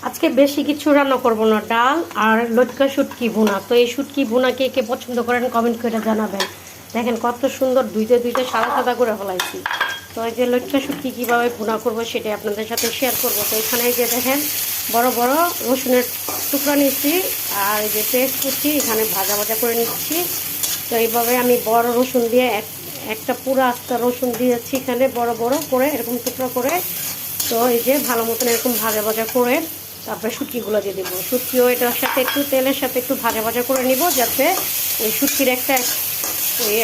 আজকে বেশি কিছু রান্না করব না, ডাল আর লটকা শুটকি ভুনা। তো এই শুটকি ভুনা কে কে পছন্দ করেন কমেন্ট করে জানাবেন। দেখেন কত সুন্দর ধুইতে ধুইতে সাদা সাদা করে ফেলাইছি। তো এই যে লটকা শুটকি কীভাবে ভুনা করবো সেটাই আপনাদের সাথে শেয়ার করব। তো এখানে যে দেখেন বড় বড় রসুনের টুকরা নিচ্ছি আর এই যে পেস্ট করছি, এখানে ভাজা ভাজা করে নিচ্ছি। তো এইভাবে আমি বড় রসুন দিয়ে একটা পুরো আস্তা রসুন দিয়েছি এখানে বড় বড় করে এরকম টুকরা করে। তো এই যে ভালো মতন এরকম ভাজা ভাজা করে তারপরে শুটকিগুলো দিয়ে দেবো। শুটকিও এটার সাথে একটু তেলের সাথে একটু ভাজা ভাজা করে নিব, যাতে ওই শুটকির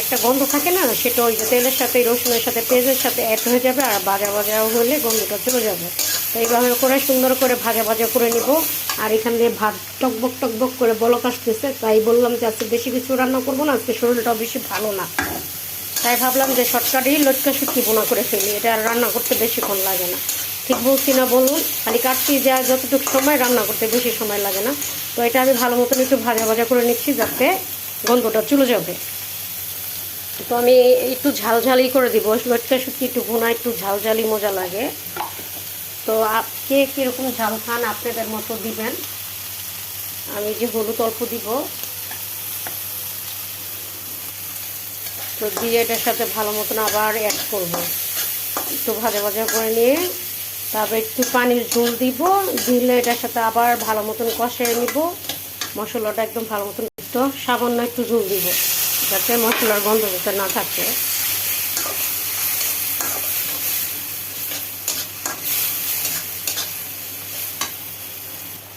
একটা গন্ধ থাকে না, সেটা ওই যে তেলের সাথে রসুনের সাথে পেঁয়াজের সাথে অ্যাড হয়ে যাবে আর ভাজা ভাজা হলে গন্ধটা চলে যাবে। তো এইভাবে করে সুন্দর করে ভাজা ভাজা করে নিব। আর এখান দিয়ে ভাত টকবক টকবক করে বলক আসতেছে, তাই বললাম যে আজকে বেশি কিছু রান্না করবো না, আজকে শরীরটাও বেশি ভালো না। তাই ভাবলাম যে শর্টকাটেই লটকা শুটকি বোনা করে ফেলি, এটা আর রান্না করতে বেশিক্ষণ লাগে না। ঠিক বলছি না বলুন? খালি কাটতে যায় যতটুকু সময়, রান্না করতে বেশি সময় লাগে না। তো এটা আমি ভালো মতন একটু ভাজা ভাজা করে নিচ্ছি যাতে গন্ধটা চলে যাবে। তো আমি একটু ঝালঝালি করে দিব, লটকা শুটকি একটু ভুনা একটু ঝালঝালি মজা লাগে। তো কে কীরকম ঝাল খান আপনাদের মতো দিবেন। আমি যে হলুদ অল্প দিব, তো দিয়ে এটার সাথে ভালো মতন আবার অ্যাড করব। একটু ভাজা ভাজা করে নিয়ে তারপর একটু পানির ঝোল দিব, দিলে এটার সাথে আবার ভালো মতন কষিয়ে নিব। মশলাটা একদম ভালো মতন, তো সামান্য একটু ঝোল দিব যাতে মশলার গন্ধ যাতে না থাকে।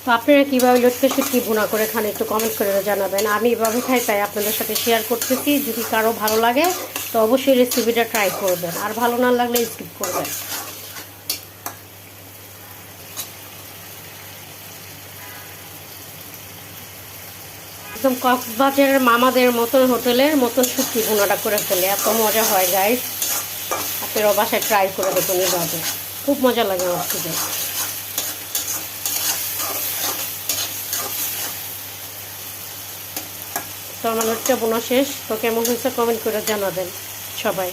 তো আপনারা কীভাবে লটকা শুটকি ভুনা করে খান একটু কমেন্ট করে জানাবেন। আমি এভাবে খাই তাই আপনাদের সাথে শেয়ার করতেছি। যদি কারো ভালো লাগে তো অবশ্যই রেসিপিটা ট্রাই করবেন, আর ভালো না লাগলে স্কিপ করবেন। একদম কক্সবাজারের মামাদের মতন হোটেলের মতন শুটকি ভুনাটা করে ফেলে, এত মজা হয় গাইস। আপনারা বাসায় ট্রাই করে দেখুন, এভাবে খুব মজা লাগে আমার থেকে। তো আমার লটকা বোনা শেষ, তো কেমন হয়েছে কমেন্ট করে জানাবেন সবাই।